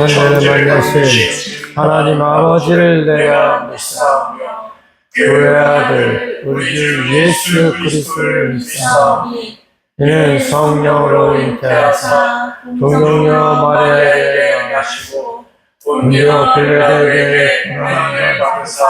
천대를 만나신 하나님 아버지를 내가 믿사오며 그의 아들 우리 주 예수 그리스도를 믿사오며 이는 성령으로 잉태하사 동정녀 마리아에게 나시고 본디오 빌라도에게 고난을 받으사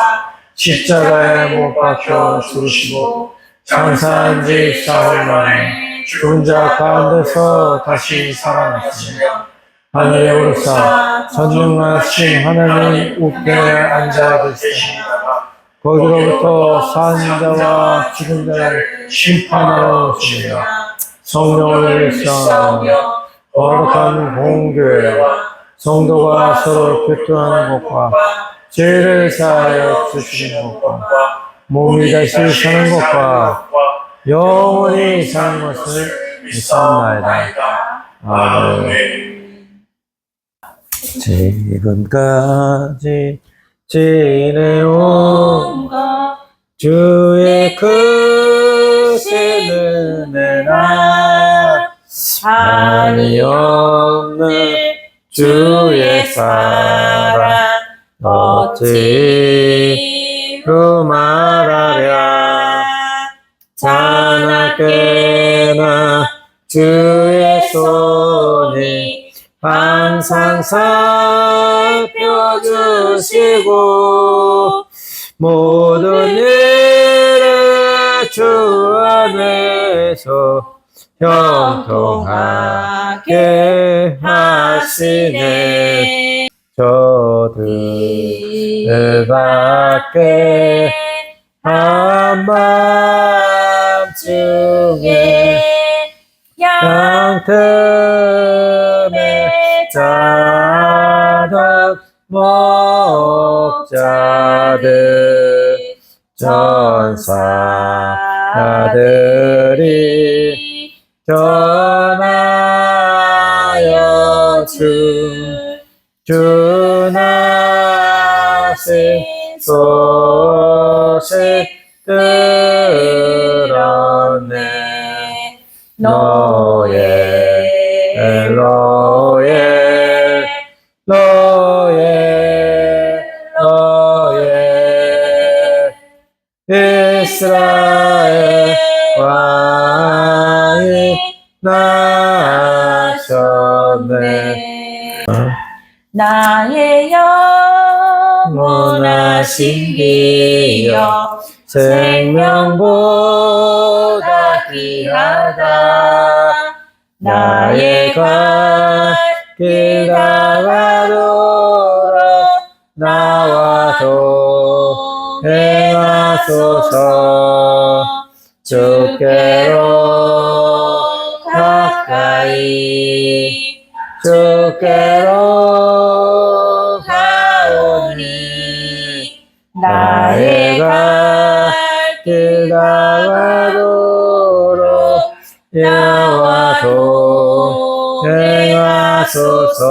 십자가에 못 박혀 죽으시고 장사한 지 사흘 만에 죽은 자 가운데서 다시 살아나시며 하늘에 오르사 전능하신 하나님 우편에 앉아 계시다가 거기로부터 사는 자와 죽은 자를 심판하러 오시며 성령을 믿사오며 거룩한 공교회와 성도가 서로 교통하는 것과 죄를 사하여 주시는 것과 몸이 다시 사는 것과 영원히 사는 것을 믿사옵나이다. 아멘. 지금까지 지내온 주의 크신 은혜나 한이 없는 주의 사랑 어찌로 말하랴 자나깨나 주의 손이 항상 살펴주시고 모든 일을 주 안에서 형통하게 하시네. 저들밖에 한밤중에 양틈에 자던 목자들 전사들이 전하여 주나신 소식 들었네. 너의 이스라엘 왕이 나셨네. 나의 영원하신 기여 생명보다 귀하다. 나의 갈 길 다가도록 나와도 행하소서. 주께로 가까이 주께로 가오니 나의 갈 길 다가도록 나와도 행하소서.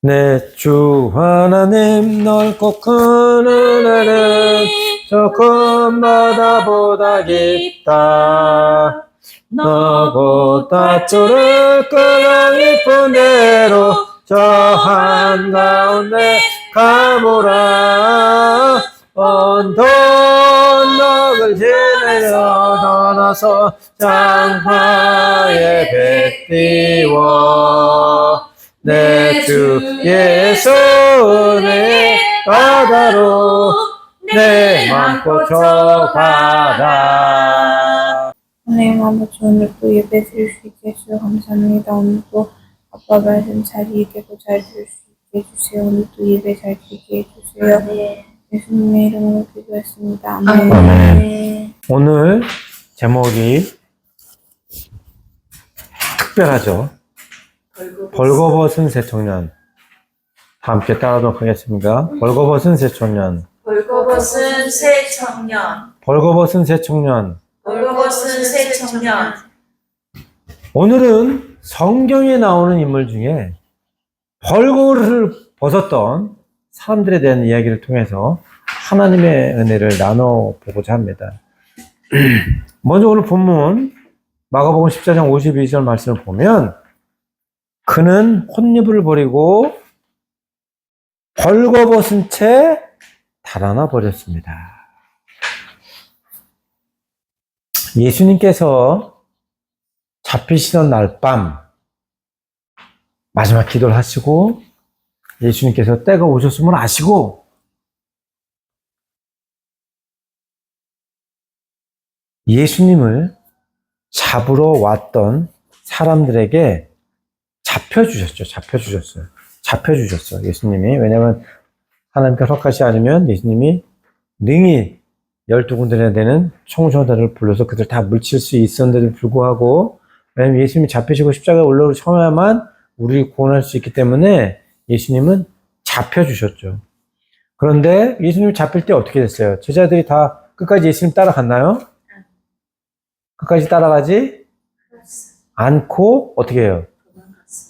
내 주 하나님 넓고 큰 은혜는 저 큰 바다보다 깊다. 너고 다초를 끌어 깊은 데로 저 한가운데 가보라. 언덕을 지내려 떠나서 장화에 배 띄워 내 주 예수의 바다로 내 맘 꽂혀가라. 하나님 아버지, 오늘 또 예배 드릴 수 있게 해주셔서 감사합니다. 오늘 또 아빠 말씀 잘 읽고 잘 들을 수 있게 해주세요. 오늘 또 예배 잘 드리게 해주세요. 예수님의 이름으로 기도했습니다. 아멘. 아멘. 오늘 제목이 특별하죠. 벌거벗은 새청년. 함께 따라하도록 하겠습니다. 벌거벗은 새청년. 벌거벗은 새 청년. 벌거벗은 새청년. 벌거벗은 새 청년. 오늘은 성경에 나오는 인물 중에 벌거를 벗었던 사람들에 대한 이야기를 통해서 하나님의 은혜를 나눠보고자 합니다. 먼저 오늘 본문 마가복음 14장 52절 말씀을 보면 그는 혼입을 버리고 벌거벗은 채 달아나 버렸습니다. 예수님께서 잡히시던 날 밤 마지막 기도를 하시고 예수님께서 때가 오셨음을 아시고 예수님을 잡으러 왔던 사람들에게 잡혀주셨어요. 예수님이. 왜냐하면 하나님께 허락하지 않으면 예수님이 능히 12군데나 되는 총소들을 불러서 그들 다 물칠 수 있었는데도 불구하고, 왜냐하면 예수님이 잡히시고 십자가에 올라오셔야만 우리를 구원할 수 있기 때문에 예수님은 잡혀주셨죠. 그런데 예수님이 잡힐 때 어떻게 됐어요? 제자들이 다 끝까지 예수님 따라갔나요? 끝까지 따라가지 않고 어떻게 해요?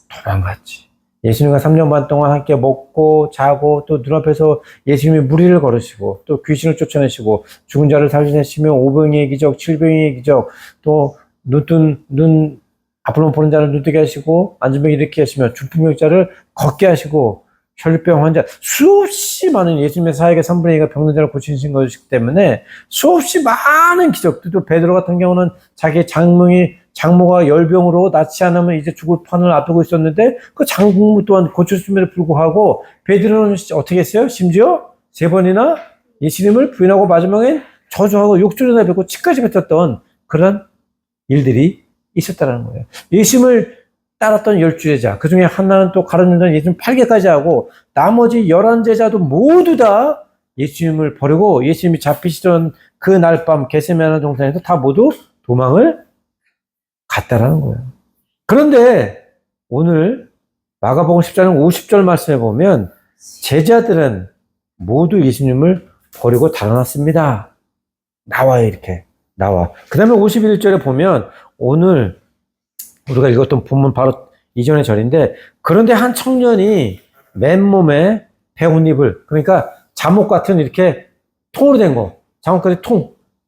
도망갔지. 예수님과 3년 반 동안 함께 먹고 자고 또 눈앞에서 예수님이 무리를 걸으시고 또 귀신을 쫓아내시고 죽은 자를 살리시며 오병이의 기적, 칠병이의 기적, 또 눈 앞으로 보는 자를 눈뜨게 하시고 안진병 일으키게 하시며 중풍병자를 걷게 하시고 혈류병 환자, 수없이 많은 예수님의 사역의 3분의 2가 병든 자를 고치신 것이기 때문에 수없이 많은 기적들, 또 베드로 같은 경우는 자기 장모가 열병으로 낫지 않으면 이제 죽을 판을 앞두고 있었는데 그 장모 또한 고쳤음에도 불구하고 베드로는 어떻게 했어요? 심지어 3번이나 예수님을 부인하고 마지막엔 저주하고 욕조를 뱉고 치까지 뱉었던 그런 일들이 있었다는 거예요. 예수님을 따랐던 10제자, 그 중에 하나는 또 가룟유다는 예수님 8개까지 하고 나머지 11제자도 모두 다 예수님을 버리고 예수님이 잡히시던 그 날 밤 겟세마네 동산에서 다 모두 도망을 갔다라는 거예요. 그런데 오늘 마가복음 10장 50절 말씀에 보면 제자들은 모두 예수님을 버리고 달아났습니다. 나와요, 이렇게. 나와. 그 다음에 51절에 보면 오늘 우리가 읽었던 본문 바로 이전의 절인데, 그런데 한 청년이 맨몸에 배옷잎을, 그러니까 잠옷 같은 이렇게 통으로 된 거, 잠옷까지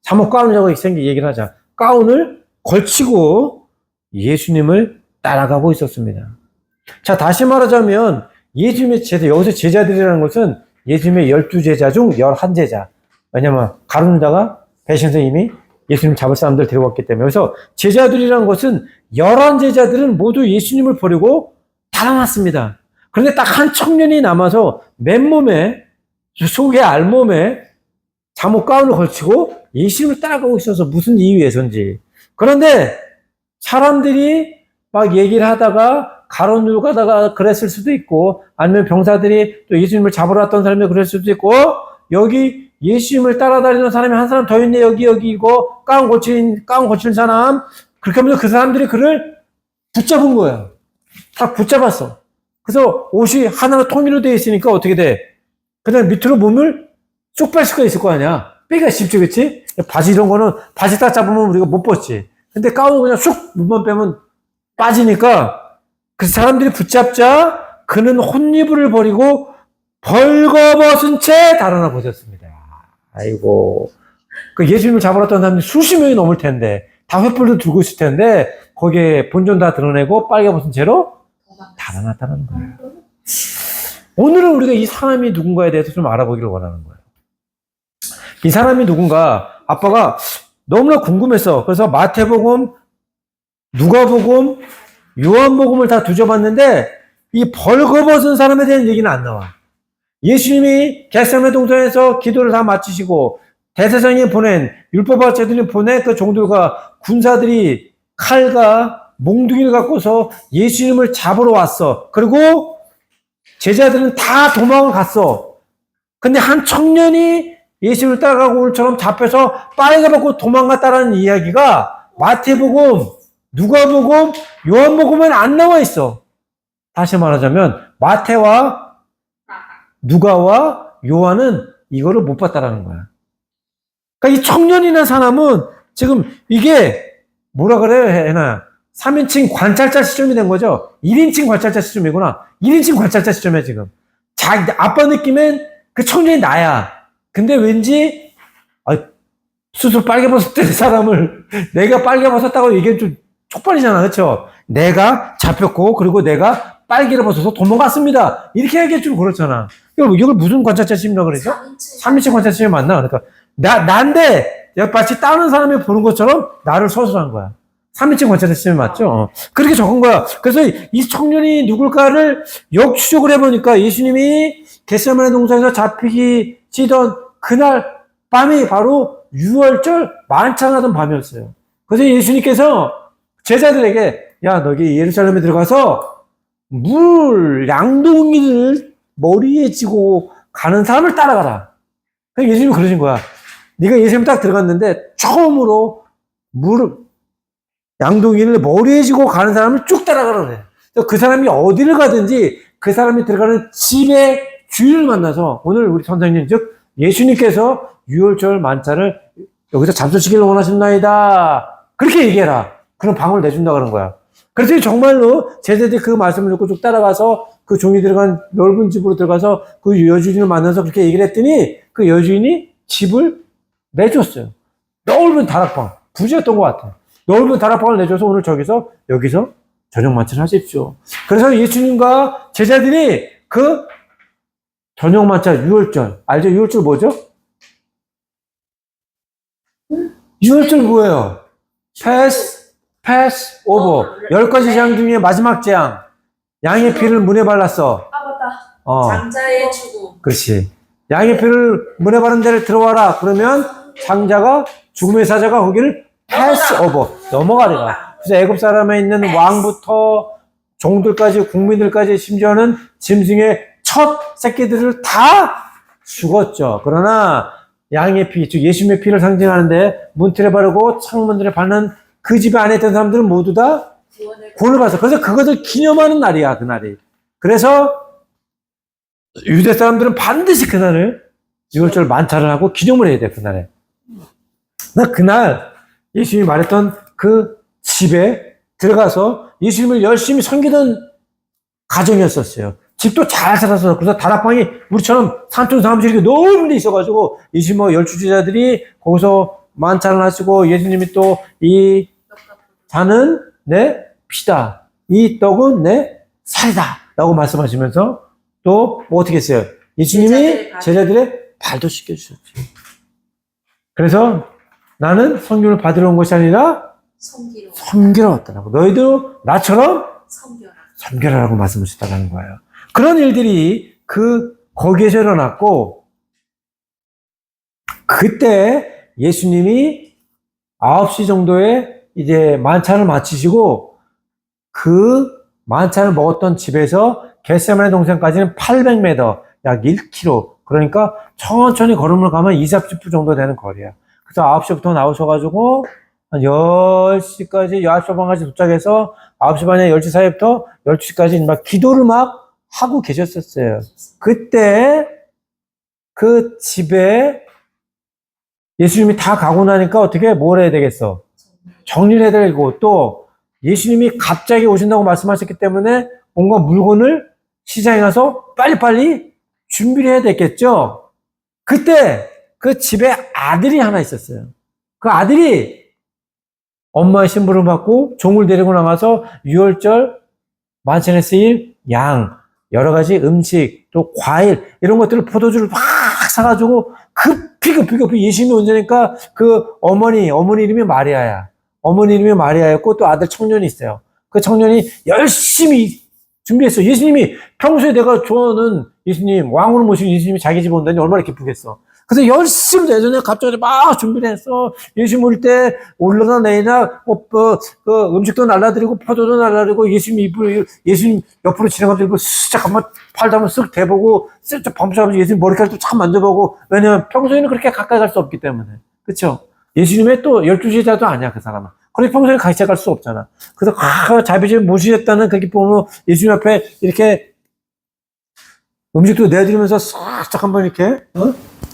잠옷 가운이라고 생긴 얘기를 하자. 가운을 걸치고 예수님을 따라가고 있었습니다. 자, 다시 말하자면 예수님의 제자, 여기서 제자들이라는 것은 예수님의 12제자 중 11제자. 왜냐면 가룟유다가 배신해서 이미 예수님 잡을 사람들 데려왔기 때문에. 그래서 제자들이라는 것은 11제자들은 모두 예수님을 버리고 달아났습니다. 그런데 딱 한 청년이 남아서 맨몸에, 속에 알몸에 잠옷 가운을 걸치고 예수님을 따라가고 있어서 무슨 이유에서인지. 그런데 사람들이 막 얘기를 하다가 가론으로 가다가 그랬을 수도 있고, 아니면 병사들이 또 예수님을 잡으러 왔던 사람이 그랬을 수도 있고, 여기 예수님을 따라다니는 사람이 한 사람 더 있네, 여기 이거 가운 고친 사람. 그렇게 하면서 그 사람들이 그를 붙잡은 거예요. 다 붙잡았어. 그래서 옷이 하나로 통일로 되어 있으니까 어떻게 돼? 그냥 밑으로 몸을 쏙 뺄 수가 있을 거 아니야. 빼기가 쉽지, 그치? 바지 이런 거는 바지 딱 잡으면 우리가 못 벗지. 근데 가운을 그냥 쑥 몸만 빼면 빠지니까 그 사람들이 붙잡자 그는 혼이불을 버리고 벌거벗은 채 달아나 버렸습니다. 아이고. 그 예수님을 잡으러 왔던 사람들이 수십 명이 넘을 텐데, 다 횃불도 들고 있을 텐데, 거기에 본전 다 드러내고 빨개벗은 채로 달아났다는 거예요. 오늘은 우리가 이 사람이 누군가에 대해서 좀 알아보기를 원하는 거예요. 이 사람이 누군가, 아빠가 너무나 궁금했어. 그래서 마태복음, 누가복음, 요한복음을 다 뒤져봤는데, 이 벌거벗은 사람에 대한 얘기는 안 나와. 예수님이 겟세마네 동산에서 기도를 다 마치시고 대제사장이 보낸, 율법학자들이 보낸 그 종들과 군사들이 칼과 몽둥이를 갖고서 예수님을 잡으러 왔어. 그리고 제자들은 다 도망을 갔어. 근데 한 청년이 예수님을 따라가고 오늘처럼 잡혀서 빨개 벗고 도망갔다라는 이야기가 마태복음, 누가복음, 요한복음에는 안 나와 있어. 다시 말하자면 마태와 누가와 요한은 이거를 못 봤다라는 거야. 그러니까 이 청년이라는 사람은 지금 이게 뭐라 그래요, 해나? 3인칭 관찰자 시점이 된 거죠. 1인칭 관찰자 시점이구나. 1인칭 관찰자 시점이야, 지금. 아빠 느낌엔 그 청년이 나야. 근데 왠지, 스스로 빨개 벗었던 사람을 내가 빨개 벗었다고 얘기하면 좀 촉발이잖아, 그쵸? 내가 잡혔고 그리고 내가 빨기를 벗어서 도망갔습니다. 이렇게 얘기해주면 그렇잖아. 이걸 무슨 관찰자 심리라고 그러죠? 3인칭 관찰자 심리 맞나? 그러니까 난데 마치 다른 사람이 보는 것처럼 나를 서술한 거야. 3인칭 관찰자 심리 맞죠? 그렇게 적은 거야. 그래서 이 청년이 누굴까를 역추적을 해보니까 예수님이 겟세마네 동산에서 잡히시던 그날 밤이 바로 유월절 만찬하던 밤이었어요. 그래서 예수님께서 제자들에게 야 너희 예루살렘에 들어가서 물 양동이를 머리에 지고 가는 사람을 따라가라. 예수님이 그러신 거야. 네가 예수님 딱 들어갔는데 처음으로 양동이를 머리에 지고 가는 사람을 쭉 따라가라 그래. 그 사람이 어디를 가든지 그 사람이 들어가는 집의 주인을 만나서 오늘 우리 선생님 즉 예수님께서 유월절 만찬을 여기서 잡수시기를 원하신나이다. 그렇게 얘기해라. 그럼 방을 내준다 그런 거야. 그래서 정말로 제자들이 그 말씀을 듣고 쭉 따라가서 그 종이 들어간 넓은 집으로 들어가서 그 여주인을 만나서 그렇게 얘기를 했더니 그 여주인이 집을 내줬어요. 넓은 다락방. 부지였던 것 같아요. 넓은 다락방을 내줘서 오늘 여기서 저녁 만찬을 하십시오. 그래서 예수님과 제자들이 그 저녁 만찬 유월절. 알죠? 유월절 뭐죠? 유월절 뭐예요? 패스 오버. 10가지 재앙 중에 마지막 재앙. 양의 피를 문에 발랐어. 맞다. 장자의 죽음. 그렇지. 양의 피를 문에 바른 데를 들어와라. 그러면 장자가 죽음의 사자가 거기를 패스 오버. 넘어가리라. 그래서 애굽 사람에 있는 왕부터 종들까지 국민들까지 심지어는 짐승의 첫 새끼들을 다 죽었죠. 그러나 양의 피, 즉 예수님의 피를 상징하는데 문틀에 바르고 창문들에 바르는 그 집 안에 있던 사람들은 모두 다 구원을 받았어. 그래서 그것을 기념하는 날이야, 그날이. 그래서 유대 사람들은 반드시 그날을 유월절 만찬을 하고 기념을 해야 돼, 그날에. 그날 예수님이 말했던 그 집에 들어가서 예수님을 열심히 섬기던 가정이었었어요. 집도 잘 살아서, 그래서 다락방이 우리처럼 산촌 사무실이 이렇게 넓은 데 있어가지고, 예수님 열주제자들이 거기서 만찬을 하시고, 예수님이 또 이 잔은 내 피다. 이 떡은 내 살이다. 라고 말씀하시면서 또 뭐 어떻게 했어요? 예수님이 제자들의 발도 씻겨주셨죠. 그래서 나는 성경을 받으러 온 것이 아니라 섬기러 왔다라고. 너희도 나처럼 섬겨라라고 말씀하셨다는 거예요. 그런 일들이 거기에서 일어났고, 그때 예수님이 9시 정도에 이제 만찬을 마치시고, 그 만찬을 먹었던 집에서 겟세마네 동산까지는 800m, 약 1km. 그러니까 천천히 걸음을 가면 20-30분 정도 되는 거리야. 그래서 9시부터 나오셔가지고, 한 10시까지, 9시 반까지 도착해서 9시 반에 10시 사이부터 12시까지 막 기도를 막 하고 계셨었어요. 그때 그 집에 예수님이 다 가고 나니까 어떻게 뭘 해야 되겠어? 정리를 해야 되고, 또 예수님이 갑자기 오신다고 말씀하셨기 때문에 뭔가 물건을 시장에 가서 빨리빨리 준비를 해야 되겠죠? 그때 그 집에 아들이 하나 있었어요. 그 아들이 엄마의 신부를 받고 종을 데리고 나가서 유월절 만찬에 쓰일 양, 여러 가지 음식, 또 과일, 이런 것들을 포도주를 막 사가지고 급히 예수님이 온다니까 그 어머니 이름이 마리아야. 어머니 이름이 마리아였고 또 아들 청년이 있어요. 그 청년이 열심히 준비했어. 예수님이 평소에 내가 좋아하는 예수님, 왕으로 모신 예수님이 자기 집에 온다니 얼마나 기쁘겠어. 그래서 열심히 예전에 갑자기 막 준비를 했어. 예수님 올 때 올라다 내리나, 음식도 날라드리고, 포도도 날라드리고, 예수님 옆으로 지나가지고, 쓱 한번 팔도 한번 쓱 대보고, 쓱 범벅하면서 예수님 머리카락도 참 만져보고, 왜냐면 평소에는 그렇게 가까이 갈 수 없기 때문에. 그쵸? 예수님의 또 12제자도 아니야, 그 사람은. 그렇게 평소에 같이 갈 수 없잖아. 그래서, 자비집에 모시겠다는 그 기쁨으로 예수님 앞에 이렇게 음식도 내드리면서 싹 한번 이렇게,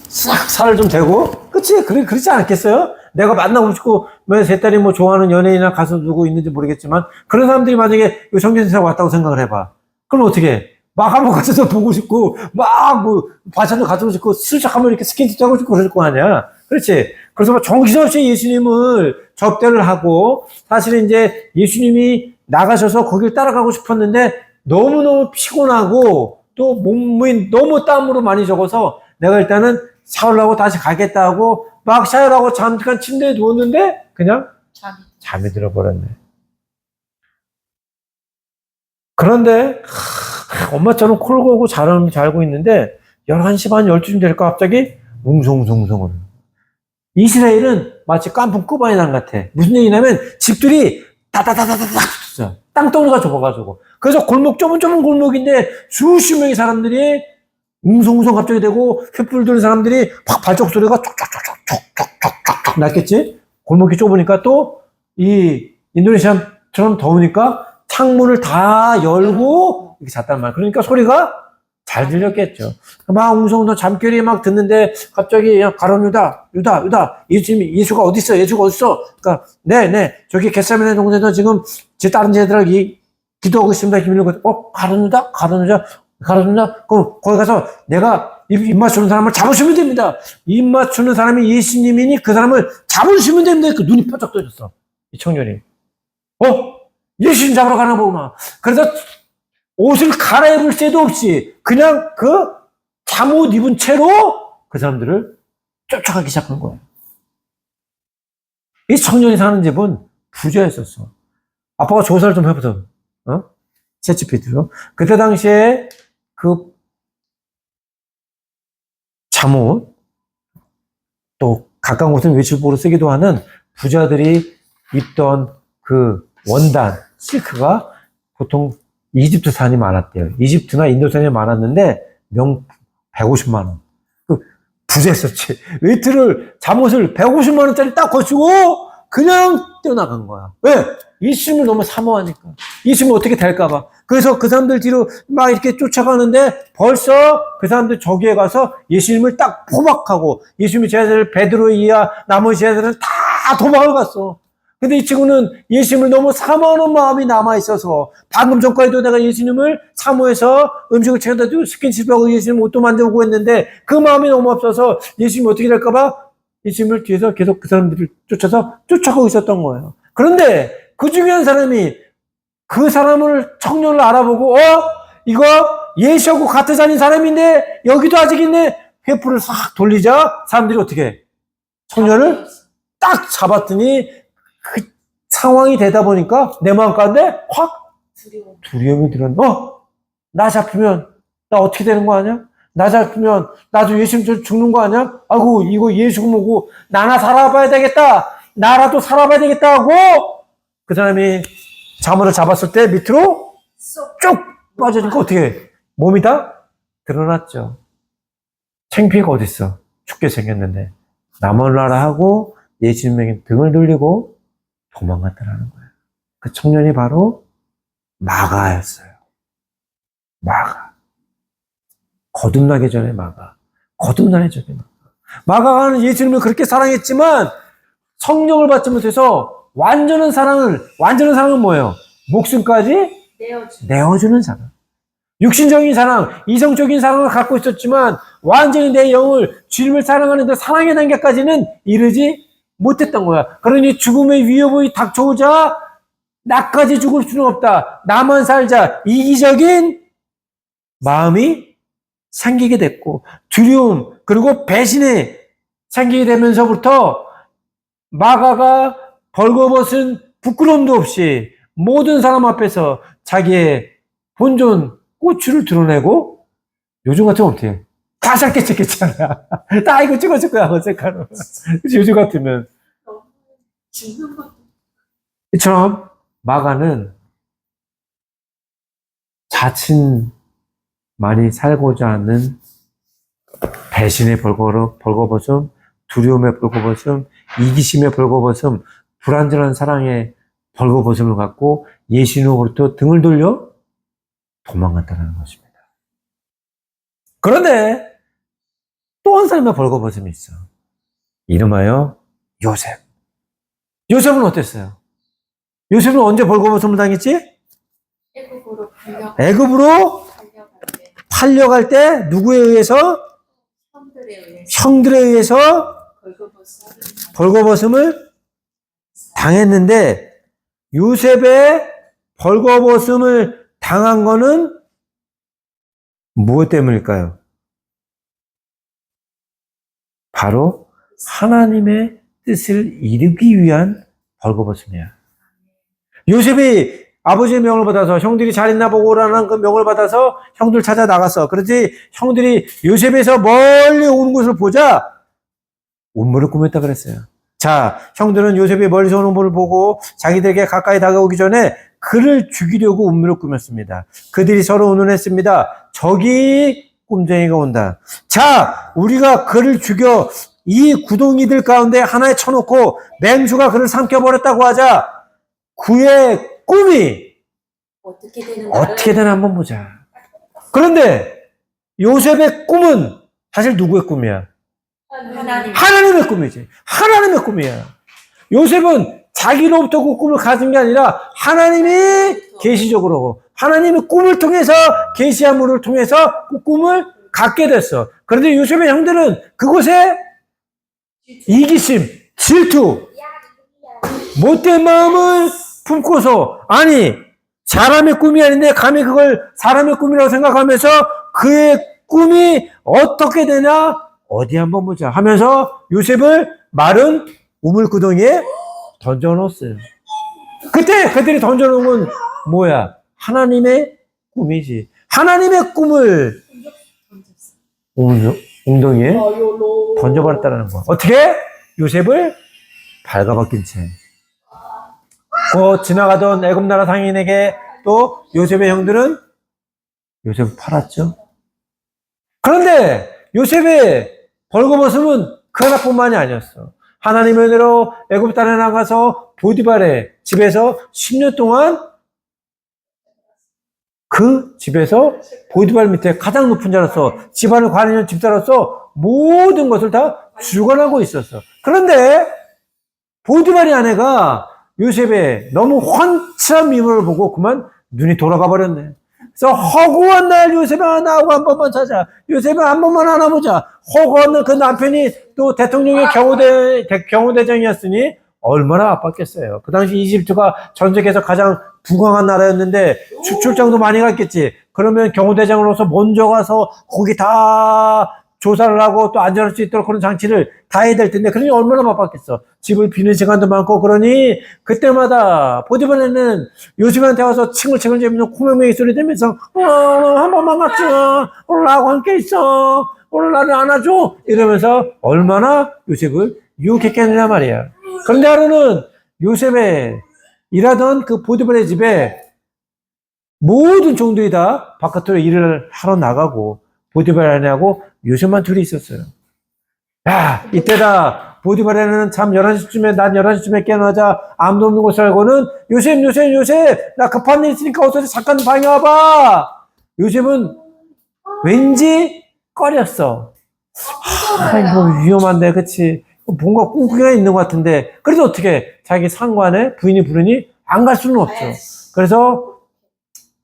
싹 살을 좀 대고, 그치? 그렇지 않겠어요? 내가 만나고 싶고, 세 딸이 뭐 좋아하는 연예인이나 가수 누구 있는지 모르겠지만, 그런 사람들이 만약에 이 성전에서 왔다고 생각을 해봐. 그럼 어떻게 해? 막 한번 가서 보고 싶고, 막 반찬도 가지고 싶고, 슬쩍 한번 이렇게 스킨십 하고 싶고 그럴 거 아니야? 그렇지? 그래서 막 정신없이 예수님을 접대를 하고, 사실은 이제 예수님이 나가셔서 거길 따라가고 싶었는데 너무너무 피곤하고 또 몸이 너무 땀으로 많이 적어서 내가 일단은 샤워를 하고 다시 가겠다 하고 막 샤워를 하고 잠깐 침대에 누웠는데 그냥 잠이 들어버렸네. 그런데 엄마처럼 콜 고고 자고 있는데 11시 반 12쯤 될까 갑자기 웅성웅성을. 이스라엘은 마치 깐풍 끄바이난 같아. 무슨 얘기냐면 집들이 다다다다다닥 붙었어. 땅덩이가 좁아가지고. 그래서 골목 좁은 골목인데 수십 명의 사람들이 웅성웅성 갑자기 되고 횃불 드는 사람들이 팍 발작 소리가 촉촉촉촉촉촉촉촉 났겠지? 골목이 좁으니까 또 이 인도네시아처럼 더우니까 창문을 다 열고 이렇게 잤단 말이야. 그러니까 소리가 잘 들렸겠죠. 막 웅성웅성 잠결이 막 듣는데 갑자기 야 가론 유다 예수가 어디 있어? 예수가 어디 있어? 그러니까 네 저기 겟세마네 동네에서 지금 제 다른 제들하고 기도하고 있습니다. 가론 유다 그럼 거기 가서 내가 입 맞추는 사람을 잡으시면 됩니다. 입 맞추는 사람이 예수님이니 그 사람을 잡으시면 됩니다. 그 눈이 펄쩍 떠졌어. 이 청년이 예수님 잡으러 가나 보구나. 그래서 옷을 갈아입을 새도 없이 그냥 그 잠옷 입은 채로 그 사람들을 쫓아가기 시작한 거예요. 이 청년이 사는 집은 부자였었어. 아빠가 조사를 좀 해보던, 채찌피드로. 그때 당시에 그 잠옷, 또 가까운 곳은 외출복으로 쓰기도 하는 부자들이 입던 그 원단, 실크가 보통 이집트산이 많았대요. 이집트나 인도산이 많았는데 150만 원. 그 부자였었지. 외투를 잠옷을 150만 원짜리 딱 거치고 그냥 뛰어나간 거야. 왜? 예수님을 너무 사모하니까. 예수님은 어떻게 될까봐. 그래서 그 사람들 뒤로 막 이렇게 쫓아가는데 벌써 그 사람들 저기에 가서 예수님을 딱 포박하고 예수님의 제자들 베드로 이하 나머지 제자들은 다 도망을 갔어. 근데 이 친구는 예수님을 너무 사모하는 마음이 남아있어서 방금 전까지도 내가 예수님을 사모해서 음식을 챙겨다 주고 스킨십하고 예수님 옷도 만들고 했는데 그 마음이 너무 없어서 예수님이 어떻게 될까봐 예수님을 뒤에서 계속 그 사람들을 쫓아서 쫓아가고 있었던 거예요. 그런데 그 중에 한 사람이 그 사람을 청년을 알아보고 이거 예수하고 같은 산인 사람인데 여기도 아직 있네. 횃불을 싹 돌리자 사람들이 어떻게 해? 청년을 딱 잡았더니 그 상황이 되다 보니까 내 마음 가운데 확 두려움이 들었는데 나 잡히면 나 어떻게 되는 거 아니야? 나 잡히면 나도 예수님 죽는 거 아니야? 아이고 이거 예수 보고 나나 살아봐야 되겠다. 나라도 살아봐야 되겠다 하고 그 사람이 자물을 잡았을 때 밑으로 쭉 빠져니까 어떻게 해? 몸이 다 드러났죠. 창피가 어딨어? 죽게 생겼는데 나몰라라 하고 예수님에게 등을 돌리고 도망갔다라는 거예요. 그 청년이 바로 마가였어요. 마가. 거듭나기 전에 마가. 거듭나기 전에 마가. 마가는 예수님을 그렇게 사랑했지만 성령을 받지 못해서 완전한 사랑은 뭐예요? 목숨까지 내어주는 사랑. 육신적인 사랑, 이성적인 사랑을 갖고 있었지만 완전히 내 영을 주님을 사랑하는데 사랑의 단계까지는 이르지 못했던 거야. 그러니 죽음의 위협이 닥쳐오자 나까지 죽을 수는 없다. 나만 살자. 이기적인 마음이 생기게 됐고 두려움 그리고 배신이 생기게 되면서부터 마가가 벌거벗은 부끄러움도 없이 모든 사람 앞에서 자기의 본존 고추를 드러내고 요즘 같으면 어떻게 해? 다 짧게 찍겠잖아. 다 이거 찍어줄 거야, 어색하노. 요즘 같으면. 이처럼 마가는 자신만이 살고자 하는 배신의 벌거벗음, 두려움의 벌거벗음, 이기심의 벌거벗음, 불완전한 사랑의 벌거벗음을 갖고 예수님으로부터 등을 돌려 도망갔다는 것입니다. 그런데 또 한 사람의 벌거벗음이 있어. 이름하여 요셉. 요셉은 어땠어요? 요셉은 언제 벌거벗음을 당했지? 애굽으로 팔려갈 때 누구에 의해서? 형들에 의해서 벌거벗음을 당했는데 요셉의 벌거벗음을 당한 거는 무엇 때문일까요? 바로 하나님의 뜻을 이루기 위한 벌거벗음이야. 요셉이 아버지의 명을 받아서 형들이 잘 있나 보고 오라는 그 명을 받아서 형들 찾아 나갔어. 그렇지 형들이 요셉에서 멀리 오는 것을 보자 운물을 꾸몄다 그랬어요. 자, 형들은 요셉이 멀리서 오는 분을 보고 자기들에게 가까이 다가오기 전에 그를 죽이려고 운물을 꾸몄습니다. 그들이 서로 의논했습니다. 저기 꼼쟁이가 온다. 자, 우리가 그를 죽여 이 구덩이들 가운데 하나에 쳐놓고 맹수가 그를 삼켜버렸다고 하자. 그의 꿈이 어떻게 되나 한번 보자. 그런데 요셉의 꿈은 사실 누구의 꿈이야? 하나님의 꿈이지. 하나님의 꿈이야. 요셉은 자기로부터 그 꿈을 가진 게 아니라 하나님이 계시적으로 하나님의 꿈을 통해서 계시한 분을 통해서 그 꿈을 갖게 됐어. 그런데 요셉의 형들은 그곳에 이기심, 질투, 못된 마음을 품고서 아니 사람의 꿈이 아닌데 감히 그걸 사람의 꿈이라고 생각하면서 그의 꿈이 어떻게 되나 어디 한번 보자 하면서 요셉을 마른 우물구덩이에 던져놓았어요. 그때 그들이 던져놓은 건 뭐야? 하나님의 꿈이지. 하나님의 꿈을 웅덩이에 던져버렸다는 거야. 어떻게? 요셉을 발가벗긴 채. 그 지나가던 애굽 나라 상인에게 또 요셉의 형들은 요셉을 팔았죠. 그런데 요셉의 벌거벗음은 그 하나뿐만이 아니었어. 하나님의 은혜로 애굽 땅에 나가서 보디발의 집에서 10년 동안 그 집에서 보디발 밑에 가장 높은 자로서 집안을 관리하는 집사로서 모든 것을 다 주관하고 있었어. 그런데 보디발의 아내가 요셉의 너무 환칠한 미모를 보고 그만 눈이 돌아가 버렸네. 그래서 허구한 날 요셉아 나하고 한 번만 자자. 요셉아 한 번만 안아보자. 허구한 날 그 남편이 또 대통령의 경호대장이었으니 얼마나 아팠겠어요. 그 당시 이집트가 전 세계에서 가장 부강한 나라였는데 출장도 많이 갔겠지. 그러면 경호대장으로서 먼저 가서 거기 다 조사를 하고 또 안전할 수 있도록 그런 장치를 다 해야 될 텐데 그러니 얼마나 바빴겠어. 집을 비는 시간도 많고 그러니 그때마다 보디발에는 요셉한테 와서 칭을칭을 재면서 구명맹이 소리 들면서 한 번만 같이 오늘 나하고 함께 있어. 오늘 나를 안아줘. 이러면서 얼마나 요셉을 유혹했겠느냐 말이야. 그런데 하루는 요셉의 일하던 그 보디발의 집에 모든 종들이 다 바깥으로 일을 하러 나가고 보디발 아내하고 요셉만 둘이 있었어요. 야, 이때다. 보디발에는 참 11시쯤에, 낮 11시쯤에 깨어나자 아무도 없는 곳을 알고는 요셉, 나 급한 일 있으니까 어서 잠깐 방에 와봐. 요셉은 왠지 꺼렸어. 이거 위험한데, 그치? 뭔가 꿍꿍이가 있는 것 같은데. 그래서 어떻게 자기 상관에 부인이 부르니 안 갈 수는 없죠. 그래서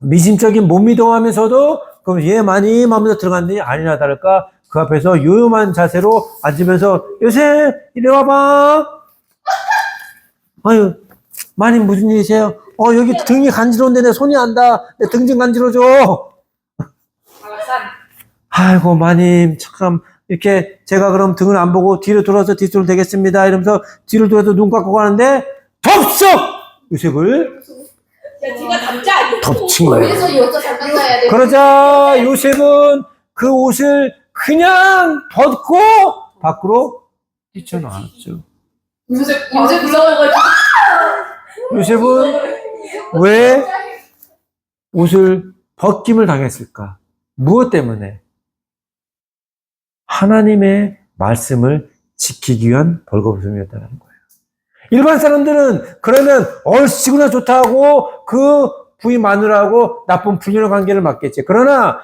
미심적인 못 믿어하면서도 그럼 얘 많이 마음대로 들어갔더니 아니나 다를까 그 앞에서 요염한 자세로 앉으면서 요셉 이리 와봐. 아유 마님 무슨 일이세요? 여기 등이 간지러운데 내 손이 안다. 내 등 좀 간지러줘. 아이고 마님 참 이렇게 제가 그럼 등을 안 보고 뒤로 돌아서 뒷손을 대겠습니다. 이러면서 뒤를 돌아서 눈 감고 가는데 덥석 요셉을 덮친 거예요. 그러자 요셉은 그 옷을 그냥 벗고 밖으로 뛰쳐나왔죠. 요셉 무서워가지고. 요셉은 왜 옷을 벗김을 당했을까? 무엇 때문에? 하나님의 말씀을 지키기 위한 벌거벗음이었다는 거예요. 일반 사람들은 그러면 얼씨구나 좋다고 그 부인 마누라하고 나쁜 불륜의 관계를 맺겠지. 그러나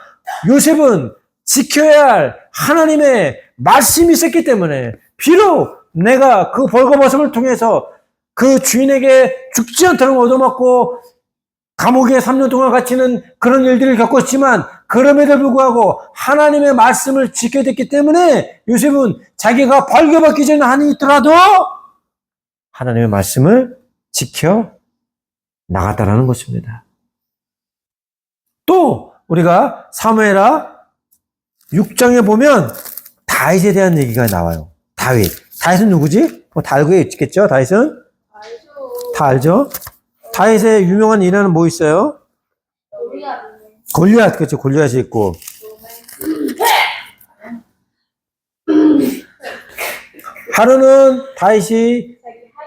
요셉은 지켜야 할 하나님의 말씀이 있었기 때문에 비록 내가 그 벌거벗음을 통해서 그 주인에게 죽지 않도록 얻어맞고 감옥에 3년 동안 갇히는 그런 일들을 겪었지만 그럼에도 불구하고 하나님의 말씀을 지켜야 됐기 때문에 요셉은 자기가 벌거벗기 전에 한이 있더라도 하나님의 말씀을 지켜 나갔다라는 것입니다. 또 우리가 사무엘하 6장에 보면 다윗에 대한 얘기가 나와요. 다윗은 누구지? 다 알고 있겠죠? 다윗은? 다 알죠? 다윗의 유명한 일화는 뭐 있어요? 골리앗, 그렇죠. 골리앗이 있고. 하루는 다윗이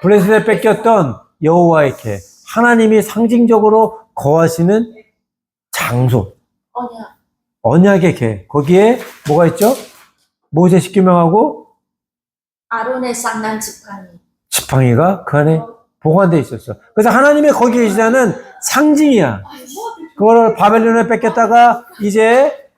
블레셋에 뺏겼던 여호와의 궤, 하나님이 상징적으로 거하시는 장소, 언약의 궤, 거기에 뭐가 있죠? 모세 십계명하고 아론의 쌍난 지팡이가 그 안에 보관되어 있었어. 그래서 하나님의 거기에 계시다는 상징이야. 그거를 바벨론에 뺏겼다가 이제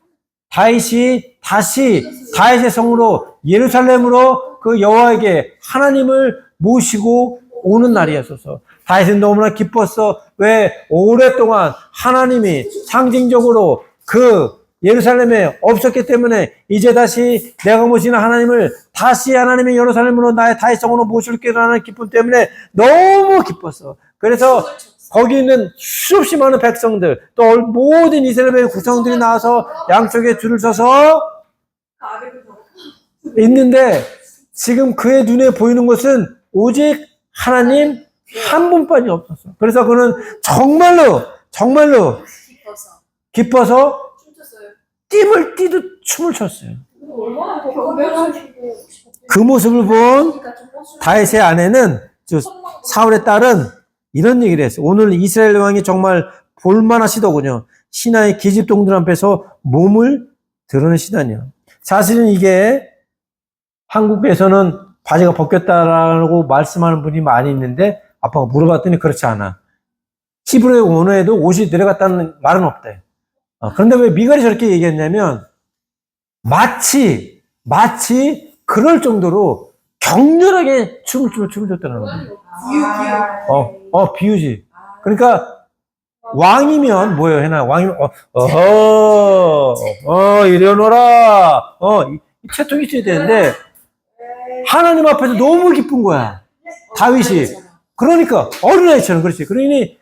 다윗이 다시 다윗의 성으로 예루살렘으로 그 여호와에게 하나님을 모시고 오는 날이었어서 다윗은 너무나 기뻤어. 왜? 오랫동안 하나님이 상징적으로 그 예루살렘에 없었기 때문에 이제 다시 내가 모시는 하나님을 다시 하나님의 예루살렘으로 나의 다윗 성으로 모실게라는 기쁨 때문에 너무 기뻤어. 그래서 거기 있는 수없이 많은 백성들, 또 모든 이스라엘의 구성들이 나와서 양쪽에 줄을 서서 있는데 지금 그의 눈에 보이는 것은 오직 하나님 한 분뿐이 없었어. 그래서 그는 정말로 기뻐서 띠을 띠듯 춤을 췄어요. 그 모습을 본 다윗의 아내는, 사울의 딸은 이런 얘기를 했어요. 오늘 이스라엘 왕이 정말 볼만하시더군요. 신하의 계집종들 앞에서 몸을 드러내시다니요. 사실은 이게 한국에서는 바지가 벗겼다라고 말씀하는 분이 많이 있는데 아빠가 물어봤더니 그렇지 않아. 히브리 원어에도 옷이 내려갔다는 말은 없대. 그런데 왜 미갈이 저렇게 얘기했냐면 마치 그럴 정도로 격렬하게 춤을 췄다는 거예요. 비유지. 그러니까 왕이면 뭐예요, 해나? 왕이면 이리 오너라. 이 채통이 있어야 되는데 하나님 앞에서 너무 기쁜 거야. 다윗이. 그러니까 어린아이처럼, 그렇지. 그러니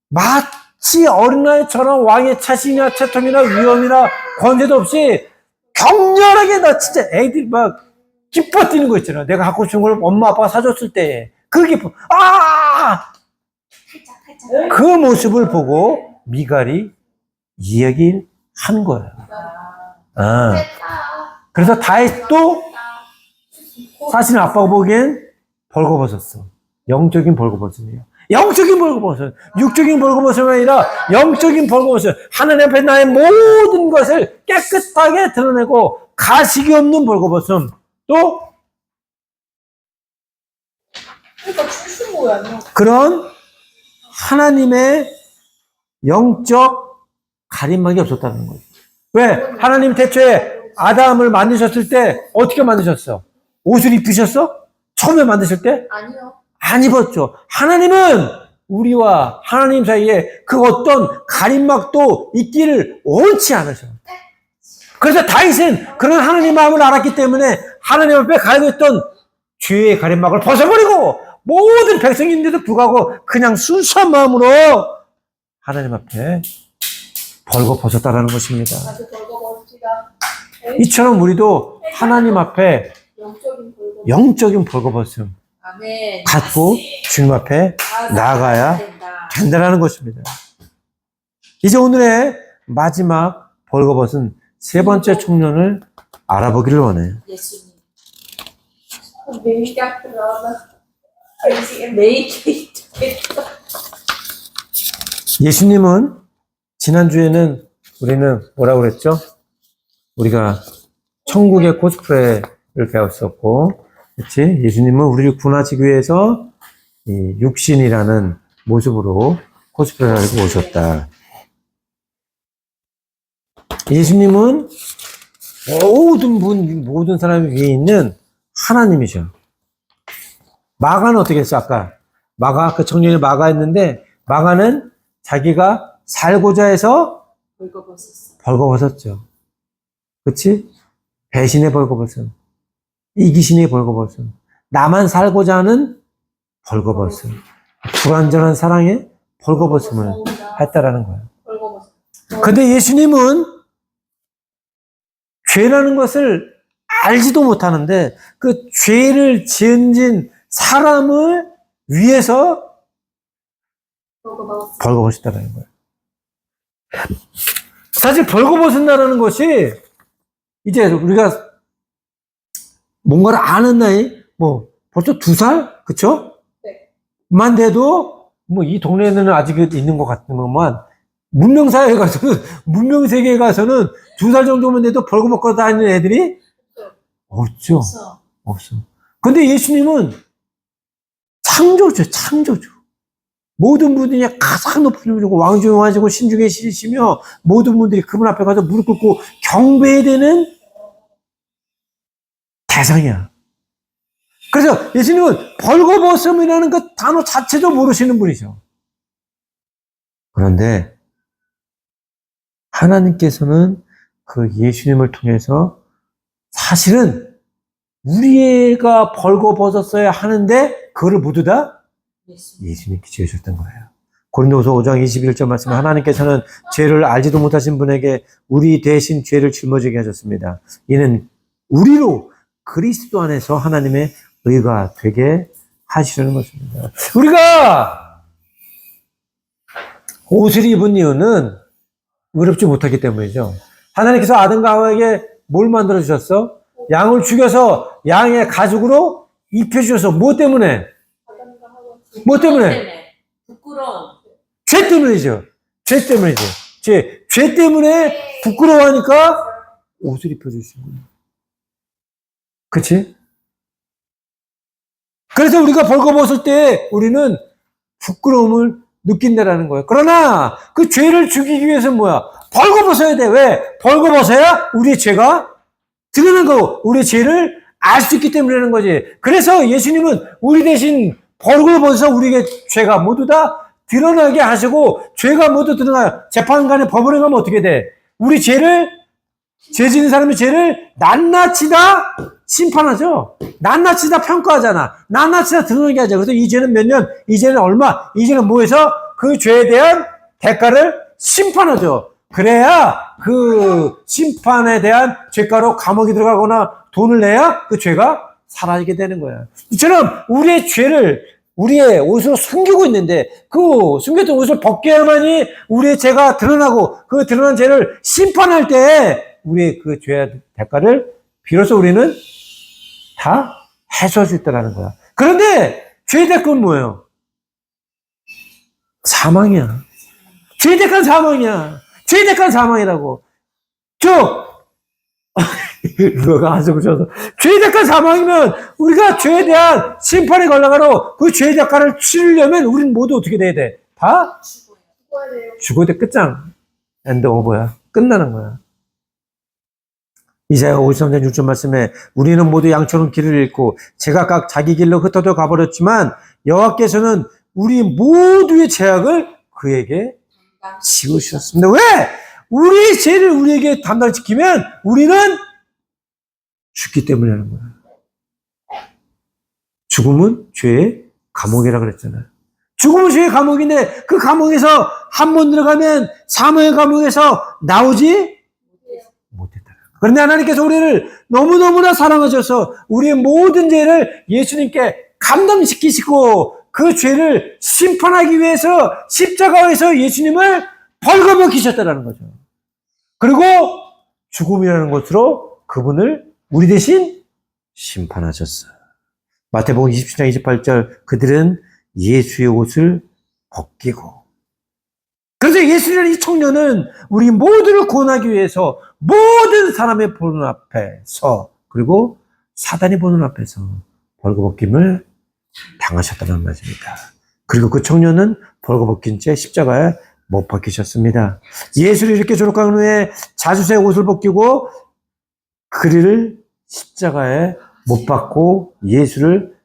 마치 어린아이처럼 왕의 차시나 채통이나 위엄이나 권세도 없이 격렬하게, 나 진짜 애들이 막 기뻐 뛰는 거 있잖아. 내가 갖고 싶은 걸 엄마 아빠가 사줬을 때 그 기쁨. 그 모습을 보고 미갈이 이야기를 한 거야. 그래서 다윗도 사실 아빠가 보기엔 벌거벗었어. 영적인 벌거벗음이에요. 영적인 벌거벗음. 육적인 벌거벗음이 아니라 영적인 벌거벗음. 하나님 앞에 나의 모든 것을 깨끗하게 드러내고 가식이 없는 벌거벗음. 또 그런 하나님의 영적 가림막이 없었다는 거예요. 왜? 하나님 태초에 아담을 만드셨을 때 어떻게 만드셨어? 옷을 입히셨어? 처음에 만드실 때? 아니요. 안 입었죠. 하나님은 우리와 하나님 사이에 그 어떤 가림막도 있기를 원치 않으셔요. 그래서 다윗은 그런 하나님 마음을 알았기 때문에 하나님 앞에 가지고 있던 죄의 가림막을 벗어버리고 모든 백성인데도 불구하고 그냥 순수한 마음으로 하나님 앞에 벌거벗었다라는 것입니다. 이처럼 우리도 하나님 앞에 영적인 벌거벗음 갖고 주님 앞에 나아가야 된다는 것입니다. 이제 오늘의 마지막 벌거벗은 세 번째 청년을 알아보기를 원해요. 예수님은 지난주에는 우리는 뭐라고 그랬죠? 우리가 천국의 코스프레를 배웠었고, 그렇지? 예수님은 우리를 구원하시기 위해서 이 육신이라는 모습으로 코스프레를 하고 오셨다. 예수님은 모든 사람 위에 있는 하나님이죠. 마가는 어떻게 했어, 아까? 그 청년이 마가였는데, 마가는 자기가 살고자 해서 벌거벗었죠. 그치? 배신의 벌거벗음, 이기심의 벌거벗음, 나만 살고자 하는 벌거벗음, 불완전한 사랑의 벌거벗음을 했다라는 거예요. 근데 예수님은 죄라는 것을 알지도 못하는데 그 죄를 지은 사람을 위해서 벌거벗었다는 거예요. 사실 벌거벗은다라는 것이 이제 우리가 뭔가를 아는 나이, 뭐 벌써 2살? 그쵸? 네. 만 돼도 뭐 이 동네에는 아직 있는 것 같은 것만 문명사회에 가서는, 문명세계에 가서는 2살 정도면 돼도 벌거벗고 다니는 애들이 없죠. 없어. 없어. 근데 예수님은 창조주, 창조주. 모든 분들이 가장 높은 분이고 왕중하시고 신중에 실으시며 모든 분들이 그분 앞에 가서 무릎 꿇고 경배해야 되는 대상이야. 그래서 예수님은 벌거벗음이라는 그 단어 자체도 모르시는 분이죠. 그런데 하나님께서는 그 예수님을 통해서 사실은 우리 애가 벌거벗었어야 하는데 그거를 모두 다 예수님께 지으셨던 거예요. 고린도후서 5장 21절 말씀에 하나님께서는 죄를 알지도 못하신 분에게 우리 대신 죄를 짊어지게 하셨습니다. 이는 우리로 그리스도 안에서 하나님의 의가 되게 하시려는 것입니다. 우리가 옷을 입은 이유는 의롭지 못하기 때문이죠. 하나님께서 아담과 하와에게 뭘 만들어 주셨어? 양을 죽여서 양의 가죽으로 입혀주셔서 뭐 때문에? 뭐 때문에? 부끄러워. 죄 때문이죠. 죄 때문이죠. 죄 때문에 부끄러워하니까 옷을 입혀주신 거예요. 그치? 그래서 우리가 벌거벗을 때 우리는 부끄러움을 느낀다라는 거예요. 그러나 그 죄를 죽이기 위해서는 뭐야? 벌거벗어야 돼. 왜? 벌거벗어야 우리의 죄가 드러난 거고 우리의 죄를 알 수 있기 때문이라는 거지. 그래서 예수님은 우리 대신 벌거벗어서 우리의 죄가 모두 다 드러나게 하시고 죄가 모두 드러나요. 재판관에 법원에 가면 어떻게 돼? 우리 죄를 죄 지는 사람의 죄를 낱낱이 다 심판하죠. 낱낱이 다 평가하잖아. 낱낱이 다 드러나게 하죠. 그래서 이 죄는 몇 년, 이 죄는 얼마, 이 죄는 뭐 해서 그 죄에 대한 대가를 심판하죠. 그래야 그 심판에 대한 죄가로 감옥에 들어가거나 돈을 내야 그 죄가 사라지게 되는 거야. 이처럼 우리의 죄를 우리의 옷으로 숨기고 있는데 그 숨겼던 옷을 벗겨야만이 우리의 죄가 드러나고 그 드러난 죄를 심판할 때 우리의 그 죄의 대가를 비로소 우리는 다 해소할 수 있다는 거야. 그런데 죄의 대가는 뭐예요? 사망이야. 죄의 대가는 사망이야. 죄의 대가는 사망이라고. 누가 한숨을 쉬어서 죄의 대가는 사망이면 우리가 죄에 대한 심판에 걸려가로 그 죄의 대가를 치르려면 우리는 모두 어떻게 돼야 돼? 다 죽어야 돼. 끝장. 엔드 오버야. 끝나는 거야. 이사야 53장 6절 말씀에 우리는 모두 양처럼 길을 잃고 제각각 자기 길로 흩어져 가버렸지만 여호와께서는 우리 모두의 죄악을 그에게 지우셨습니다. 왜? 우리의 죄를 우리에게 담당을 지키면 우리는 죽기 때문에 하는 거야. 죽음은 죄의 감옥이라고 그랬잖아요. 죽음은 죄의 감옥인데 그 감옥에서 한 번 들어가면 사망의 감옥에서 나오지 못했다. 그런데 하나님께서 우리를 너무너무나 사랑하셔서 우리의 모든 죄를 예수님께 감당시키시고 그 죄를 심판하기 위해서 십자가에서 예수님을 벌거벗기셨다는 거죠. 그리고 죽음이라는 것으로 그분을 우리 대신 심판하셨어요. 마태복음 27장 28절 그들은 예수의 옷을 벗기고 그래서 예수라는 이 청년은 우리 모두를 구원하기 위해서 모든 사람의 보는 앞에서 그리고 사단이 보는 앞에서 벌거벗김을 당하셨다는 말입니다. 그리고 그 청년은 벌거벗긴 채 십자가에 못 박히셨습니다. 예수를 이렇게 조롱한 후에 자주새 옷을 벗기고 그를 십자가에 못 박고 예수를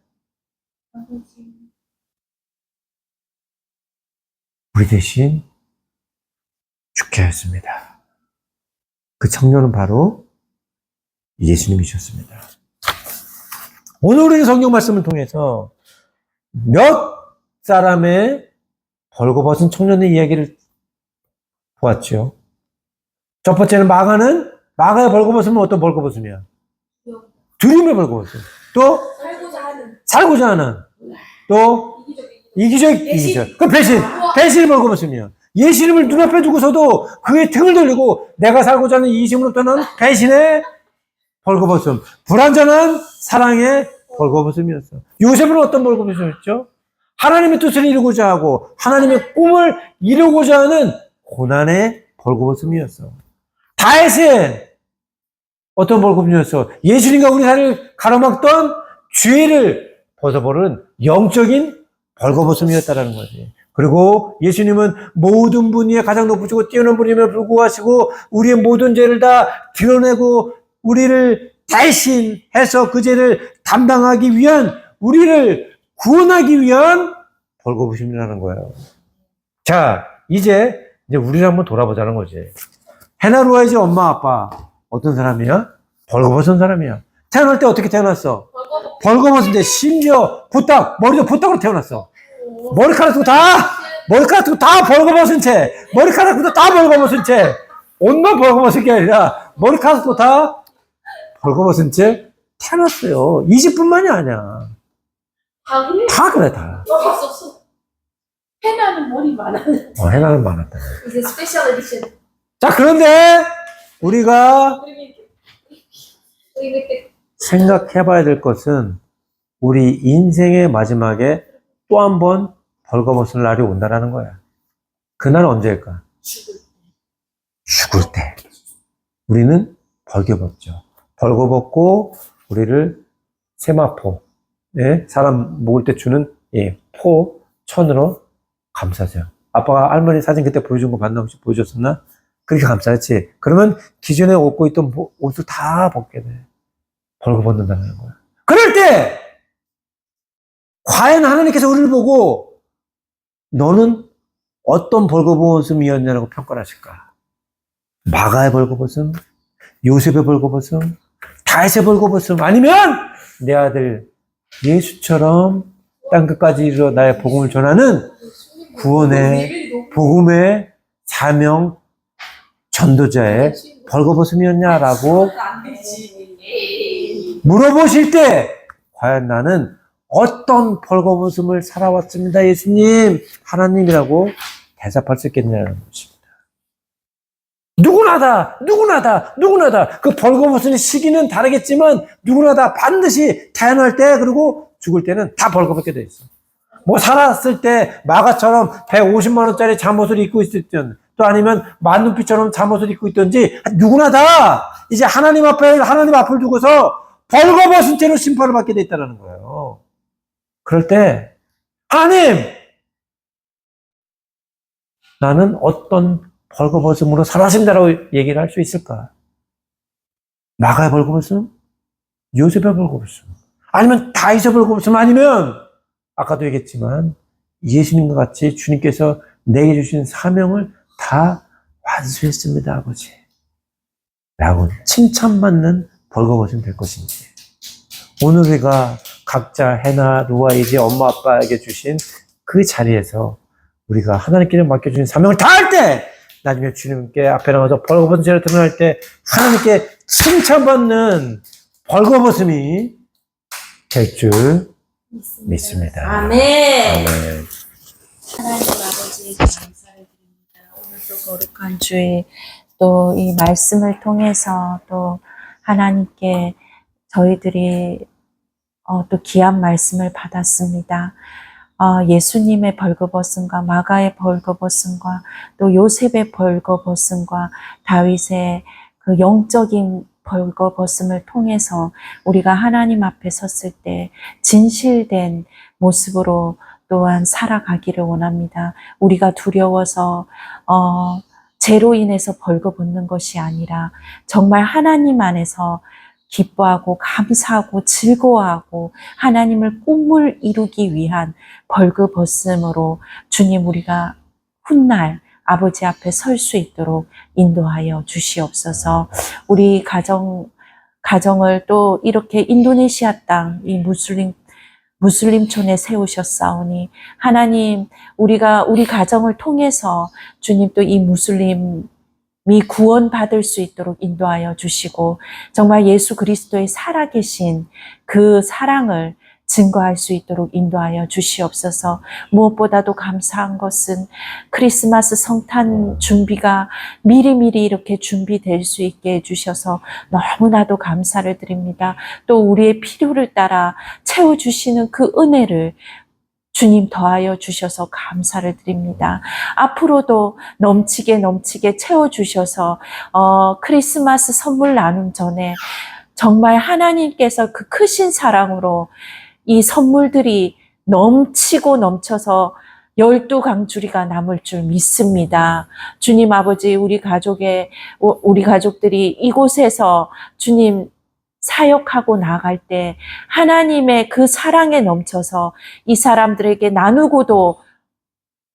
우리 대신 죽게 하였습니다. 그 청년은 바로 예수님이셨습니다. 오늘 우리는 성경 말씀을 통해서 몇 사람의 벌거벗은 청년의 이야기를 보았죠. 첫 번째는 마가의 벌거벗음은 어떤 벌거벗음이야? 두려움의 벌거벗음. 또 살고자 하는. 또 이기적. 그 배신의 벌거벗음이야. 예수님을 눈앞에 두고서도 그의 등을 돌리고 내가 살고자 하는 이기심으로부터는 배신의 벌거벗음, 불완전한 사랑의 벌거벗음이었어. 요셉은 어떤 벌거벗음이었죠? 하나님의 뜻을 이루고자 하고 하나님의 꿈을 이루고자 하는 고난의 벌거벗음이었어. 다윗은 어떤 벌거벗음이었어? 예수님과 우리 사이를 가로막던 죄를 벗어버리는 영적인 벌거벗음이었다라는 거지. 그리고 예수님은 모든 분위에 가장 높으시고 뛰어난 분임에 불구하시고 우리의 모든 죄를 다 드러내고 우리를 대신해서 그 죄를 담당하기 위한 우리를 구원하기 위한 벌거벗음이라는 거예요. 자, 이제 우리를 한번 돌아보자는 거지. 헤나루아이지 엄마 아빠 어떤 사람이야? 벌거벗은 사람이야. 태어날 때 어떻게 태어났어? 벌거벗은데 심지어 머리도 부탁으로 태어났어. 머리카락도 다 벌거벗은 채, 머리카락도 다 벌거벗은 채, 옷만 벌거벗은 게 아니라 머리카락도 다 벌거벗은 채 태어났어요. 20분만이 아니야. 다 그래, 다. 없었어. 해나는 머리 많았는데. 해나는 많았다. 이제 스페셜 에디션. 자, 그런데 우리가 생각해 봐야 될 것은 우리 인생의 마지막에 또 한 번 벌거벗을 날이 온다라는 거야. 그날은 언제일까? 죽을 때. 우리는 벌거벗죠. 벌거벗고 우리를 세마포, 사람 먹을 때 주는 천으로 감싸죠. 아빠가 할머니 사진 그때 보여준 거 봤나? 혹시 보여줬었나? 그렇게 감싸지. 그러면 기존에 입고 있던 옷을 다 벗게 돼. 벌거벗는다는 거야. 그럴 때 과연 하나님께서 우리를 보고 너는 어떤 벌거벗음이었냐고 평가를 하실까? 마가의 벌거벗음, 요셉의 벌거벗음, 다윗의 벌거벗음, 아니면 내 아들 예수처럼 땅끝까지 이르러 나의 복음을 전하는 구원의 복음의 사명 전도자의 벌거벗음이었냐라고 물어보실 때 과연 나는 어떤 벌거벗음을 살아왔습니다, 예수님, 하나님이라고 대답할 수 있겠냐는 것입니다. 누구나 다. 그 벌거벗은 시기는 다르겠지만 누구나 다 반드시 태어날 때 그리고 죽을 때는 다 벌거벗게 돼 있어. 뭐 살았을 때 마가처럼 150만 원짜리 잠옷을 입고 있었든 또 아니면 만눈빛처럼 잠옷을 입고 있든지 누구나 다 이제 하나님 앞을 두고서 벌거벗은 채로 심판을 받게 돼 있다는 거예요. 그럴 때 하나님, 나는 어떤 벌거벗음으로 살았습니다라고 얘기를 할 수 있을까? 마가의 벌거벗음? 요셉의 벌거벗음? 아니면 다윗의 벌거벗음? 아니면 아까도 얘기했지만 예수님과 같이 주님께서 내게 주신 사명을 다 완수했습니다, 아버지 라고 칭찬받는 벌거벗음 될 것인지. 오늘 우리가 각자 해나 루아이지 엄마 아빠에게 주신 그 자리에서 우리가 하나님께 맡겨주신 사명을 다 할 때 나중에 주님께 앞에 나가서 벌거벗은 채로 드러날 때 하나님께 칭찬받는 벌거벗음이 될 줄 믿습니다. 아멘. 하나님 아버지에게 감사를 드립니다. 오늘도 거룩한 주에 또 이 말씀을 통해서 또 하나님께 저희들이 또 귀한 말씀을 받았습니다. 예수님의 벌거벗음과 마가의 벌거벗음과 또 요셉의 벌거벗음과 다윗의 그 영적인 벌거벗음을 통해서 우리가 하나님 앞에 섰을 때 진실된 모습으로 또한 살아가기를 원합니다. 우리가 두려워서 죄로 인해서 벌거벗는 것이 아니라 정말 하나님 안에서 기뻐하고 감사하고 즐거워하고 하나님을 꿈을 이루기 위한 벌거벗음으로 주님 우리가 훗날 아버지 앞에 설 수 있도록 인도하여 주시옵소서. 우리 가정을 또 이렇게 인도네시아 땅 이 무슬림촌에 세우셨사오니 하나님 우리 가정을 통해서 주님 또 이 무슬림 구원받을 수 있도록 인도하여 주시고 정말 예수 그리스도의 살아계신 그 사랑을 증거할 수 있도록 인도하여 주시옵소서. 무엇보다도 감사한 것은 크리스마스 성탄 준비가 미리미리 이렇게 준비될 수 있게 해주셔서 너무나도 감사를 드립니다. 또 우리의 필요를 따라 채워주시는 그 은혜를 주님 더하여 주셔서 감사를 드립니다. 앞으로도 넘치게 채워주셔서 크리스마스 선물 나눔 전에 정말 하나님께서 그 크신 사랑으로 이 선물들이 넘치고 넘쳐서 12강주리가 남을 줄 믿습니다. 주님 아버지, 우리 가족들이 이곳에서 주님 사역하고 나갈 때 하나님의 그 사랑에 넘쳐서 이 사람들에게 나누고도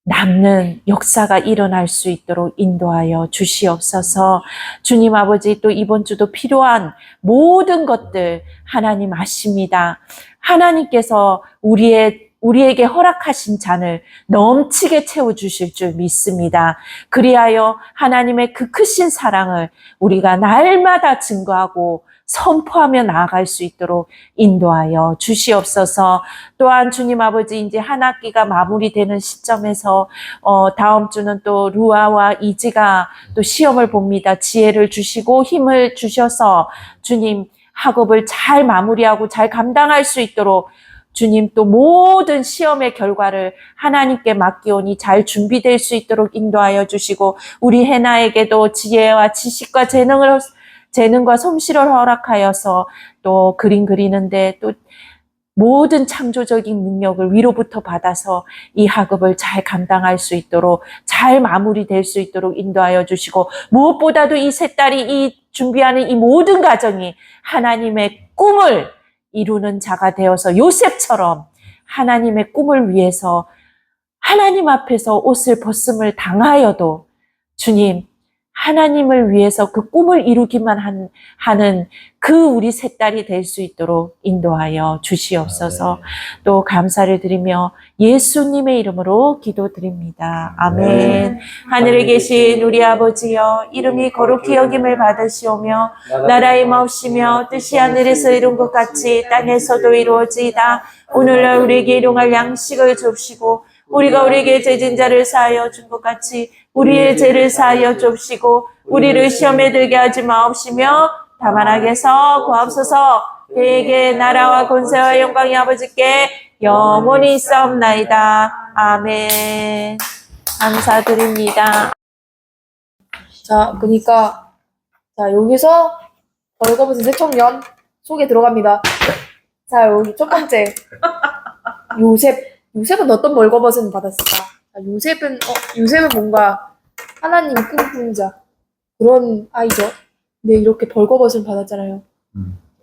남는 역사가 일어날 수 있도록 인도하여 주시옵소서. 주님 아버지, 또 이번 주도 필요한 모든 것들 하나님 아십니다. 하나님께서 우리에게 허락하신 잔을 넘치게 채워주실 줄 믿습니다. 그리하여 하나님의 그 크신 사랑을 우리가 날마다 증거하고 선포하며 나아갈 수 있도록 인도하여 주시옵소서. 또한 주님 아버지, 이제 한 학기가 마무리되는 시점에서 다음 주는 또 루아와 이지가 또 시험을 봅니다. 지혜를 주시고 힘을 주셔서 주님 학업을 잘 마무리하고 잘 감당할 수 있도록 주님 또 모든 시험의 결과를 하나님께 맡기오니 잘 준비될 수 있도록 인도하여 주시고 우리 해나에게도 지혜와 지식과 재능과 솜씨를 허락하여서 또 그림 그리는데 또 모든 창조적인 능력을 위로부터 받아서 이 학업을 잘 감당할 수 있도록 잘 마무리될 수 있도록 인도하여 주시고 무엇보다도 이 세 딸이 이 준비하는 이 모든 가정이 하나님의 꿈을 이루는 자가 되어서 요셉처럼 하나님의 꿈을 위해서 하나님 앞에서 옷을 벗음을 당하여도 주님 하나님을 위해서 그 꿈을 이루기만 하는 그 우리 세 딸이 될 수 있도록 인도하여 주시옵소서. 또 감사를 드리며 예수님의 이름으로 기도드립니다. 아멘. 하늘에 계신 우리 아버지여, 이름이 거룩히 여김을 받으시오며 나라의 마옵시며 뜻이 하늘에서 이룬 것 같이 땅에서도 이루어지이다. 오늘날 우리에게 일용할 양식을 줍시고 우리가 우리에게 죄진 자를 사하여 준 것 같이 우리의 죄를 사하여 줍시고 우리를 시험에 들게 하지 마옵시며 다만 악에서 구하옵소서. 그에게 나라와 권세와 영광이 아버지께 영원히 있사옵나이다. 아멘. 감사드립니다. 자, 보니까 자, 여기서 벌거벗은 새 청년 속에 들어갑니다. 자, 여기 첫 번째 요셉은 어떤 벌거벗은 받았을까? 자, 요셉은 뭔가 하나님 꿈꾸는 자 그런 아이죠. 근데 이렇게 벌거벗은 받았잖아요.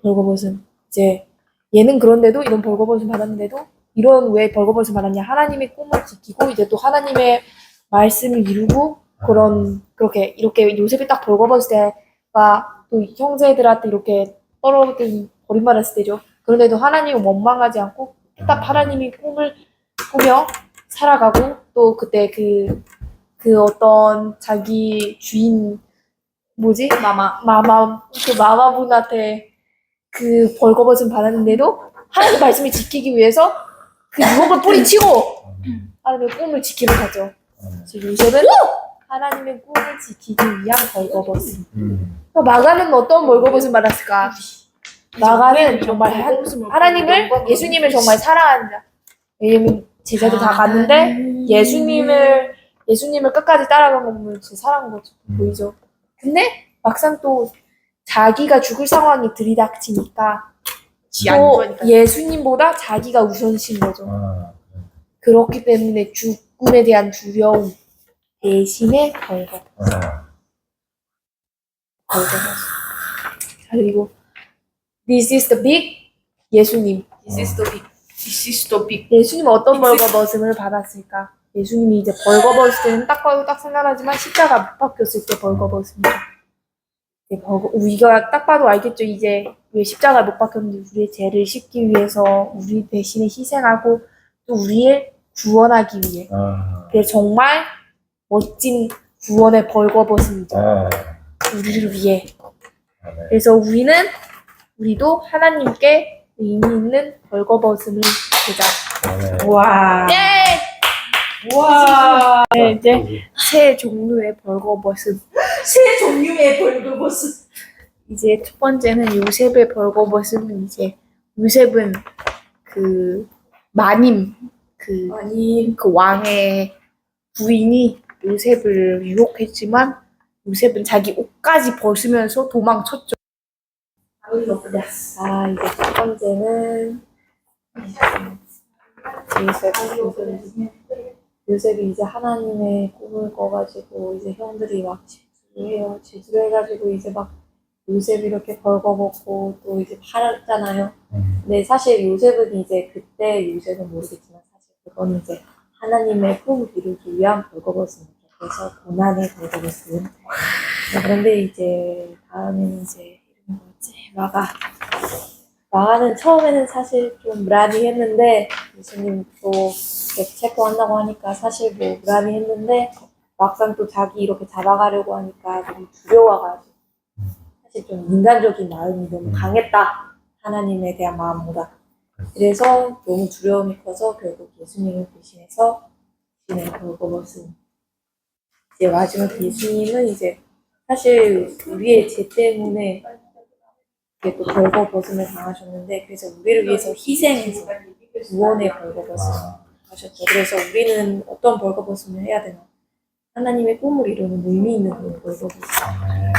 벌거벗은 이제 얘는 그런데도 이런 벌거벗은 받았는데도 이런 왜 벌거벗은 받았냐? 하나님의 꿈을 지키고 이제 또 하나님의 말씀을 이루고 그렇게 이렇게 요셉이 딱 벌거벗을 때가 또 형제들한테 이렇게 떨어뜨린 버림받았을 때죠. 그런데도 하나님을 원망하지 않고 딱 하나님이 꿈을 꾸며 살아가고 또 그때 그 어떤 자기 주인 마마분한테 그 벌거벗은 받았는데도 하나님 말씀을 지키기 위해서 그 유혹을 뿌리치고 하나님의 꿈을 지키러 가죠. 그래서 요셉은 하나님의 꿈을 지키기 위한 벌거벗은. 마가는 어떤 벌거벗은 받았을까? 마가는 정말 하나님을 예수님을 정말 사랑하는 자. 왜냐면 제자들 다 갔는데 예수님을 끝까지 따라간 거 보면 진짜 사랑한 거죠. 보이죠? 근데 막상 또 자기가 죽을 상황이 들이닥치니까 또 예수님보다 자기가 우선신 거죠. 그렇기 때문에 죽음에 대한 두려움 대신에 벌거벗은. 그리고 This is the big 예수님. This is the big. 예수님은 어떤 벌거벗음을 받았을까? 예수님이 이제 벌거벗을 때는 딱 봐도 딱 생각나지만 십자가 못 박혔을 때 벌거벗음이죠. 우리가 딱 봐도 알겠죠. 이제 왜 십자가 못 박혔는지 우리의 죄를 씻기 위해서 우리 대신에 희생하고 또 우리를 구원하기 위해. 그래서 정말 멋진 구원의 벌거벗음이죠. 아, 우리를 위해. 아멘. 그래서 우리도 하나님께 의미 있는 벌거벗음을 되자. 아멘. 와. 예! 와. 네, 이제 세 종류의 벌거벗음. 세 종류의 벌거벗음. 이제 첫 번째는 요셉의 벌거벗음은 이제 요셉은 그 마님 그 왕의 부인이 요셉을 유혹했지만 요셉은 자기 옷까지 벗으면서 도망쳤죠. 아 이제 첫 번째는 요셉이 이제 하나님의 꿈을 꿔가지고 이제 형들이 막 제주해요. 제주를 해가지고 이제 막 요셉이 이렇게 벌거벗고 또 이제 팔았잖아요. 근데 사실 요셉은 이제 그때 요셉은 모르겠지만 사실 그거는 이제 하나님의 꿈을 이루기 위한 벌거벗음이죠. 그래서 고난의 벌거벗음. 그런데 이제 다음에는 이제 이름이 뭐였지? 마가는 처음에는 사실 좀 무난히했는데 예수님 또 이렇게 체포한다고 하니까 사실 뭐 무난히했는데 막상 또 자기 이렇게 잡아가려고 하니까 너무 두려워가지고 사실 좀 인간적인 마음이 너무 강했다. 하나님에 대한 마음보다. 그래서 너무 두려움이 커서 결국 예수님을 대신해서 진행 벌거벗은. 이제 마지막 예수님은 이제 사실 우리의 죄 때문에 이렇게 또 벌거벗음을 당하셨는데 그래서 우리를 위해서 희생해서 구원의 벌거벗음 하셨죠. 그래서 우리는 어떤 벌거벗음을 해야 되나? 하나님의 꿈을 이루는 의미 있는 그런 벌거벗음. 아멘.